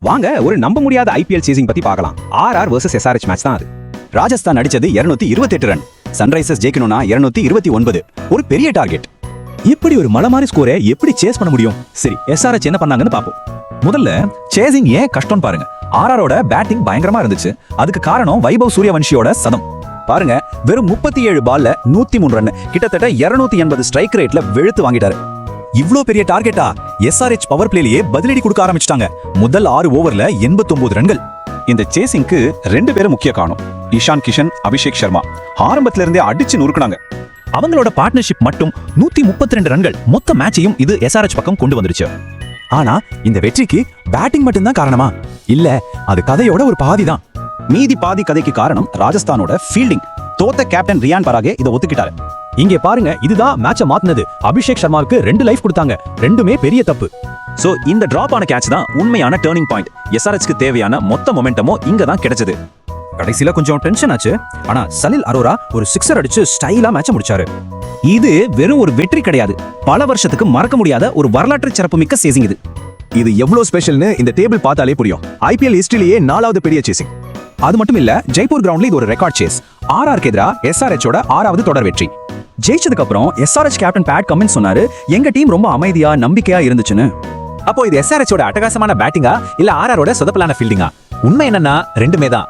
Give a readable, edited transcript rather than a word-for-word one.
வாங்க ஒரு நம்ப முடியாத ஐபிஎல் சேசிங் பத்தி பார்க்கலாம். ஆர்ஆர் வர்சஸ் எஸ்ஆர்எச் மேட்ச் தான் அது. ராஜஸ்தான் அடிச்சது 228 ரன், சன்ரைசர்ஸ் ஜெயிக்கணும்னா 229. ஒரு பெரிய டார்கெட். இப்படி ஒரு மலை ஸ்கோரை எப்படி சேஸ் பண்ண முடியும்? சரி, எஸ்ஆர்எச் என்ன பண்ணாங்கன்னு பாப்போம். முதல்ல சேசிங் ஏன் கஷ்டம்னு பாருங்க. ஆர்ஆரோட பேட்டிங் பயங்கரமா இருந்துச்சு. அதுக்கு காரணம் வைபவ் சூரியவன்ஷியோட சதம். பாருங்க, வெறும் 37 பால்ல 103 ரன், கிட்டத்தட்ட 280 ஸ்ட்ரைக் ரேட்ல வெளுத்து வாங்கிட்டாரு. இவ்ளோ பெரிய டார்கெட்டா? எஸ்ஆர்எச் பவர் பிளேலயே பதிலடி கொடுக்க ஆரம்பிச்சிட்டாங்க. முதல் 6 ஓவர்ல 89 ரன்கள். இந்த சேசிங்க்கு 2 பேரும் முக்கிய காரணம். இஷான் கிஷன், அபிஷேக் சர்மா ஆரம்பத்துல இருந்தே அடிச்சு நொறுக்குனாங்க. அவங்களோட பார்ட்னர்ஷிப் மட்டும் 132 ரன்கள் மொத்த மேட்சையும் இது எஸ்ஆர்எச் பக்கம் கொண்டு வந்துருச்சு. ஆனா இந்த வெற்றிக்கு பேட்டிங் மட்டும்தான் காரணமா? இல்ல, அது கதையோட ஒரு பாதி தான். மீதி பாதி கதைக்கு காரணம் ராஜஸ்தானோட ஃபீல்டிங். தோத்த கேப்டன் ரியான் பராகே இதை ஒத்துக்கிட்டாரு. இங்கே பாருங்க, இதுதான் மேட்சை மாத்துனது. அபிஷேக் சர்மாவுக்கு 2 லைஃப் கொடுத்தாங்க. ரெண்டுமே பெரிய தப்பு. சோ இந்த டிராப் ஆன கேட்ச் தான் உண்மையான டர்னிங் பாயிண்ட். எஸ்ஆர்எச்க்கு தேவையான மொத்த மொமெண்டமும் இங்க தான் கிடைச்சது. கடைசியில கொஞ்சம் டென்ஷன் ஆச்சு. ஆனா சலில் அரோரா ஒரு சிக்ஸர் அடிச்சு ஸ்டைலா மேட்சை முடிச்சாரு. இது வெறும் ஒரு வெற்றி கிடையாது, பல வருஷத்துக்கு மறக்க முடியாத ஒரு வரலாற்று சிறப்புமிக்க சேசிங் இது. இது எவ்வளவு ஸ்பெஷல்னு இந்த டேபிள் பார்த்தாலே புரியும். ஐபிஎல் ஹிஸ்டரியிலேயே 4வது பெரிய சேசிங். அது மட்டும் இல்ல, ஜெய்ப்பூர் கிரவுண்ட்ல இது ஒரு ரெக்கார்ட் சேஸ். ஆர்ஆர்க்கு எதிரா எஸ்ஆர்எச்சோட 6வது தொடர் வெற்றி. ஜெயிச்சதுக்கு அப்புறம் எஸ்ஆர்எச் கேப்டன் பேட் கமின்ஸ் சொன்னாரு, எங்க டீம் ரொம்ப அமைதியா நம்பிக்கையா இருந்துச்சுன்னு. அப்போ இது எஸ்ஆர்எச்சோட அட்டகாசமான பேட்டிங்கா இல்ல ஆர்ஆரோட சொதப்பலான ஃபீல்டிங்கா? உண்மை என்னன்னா ரெண்டுமே தான்.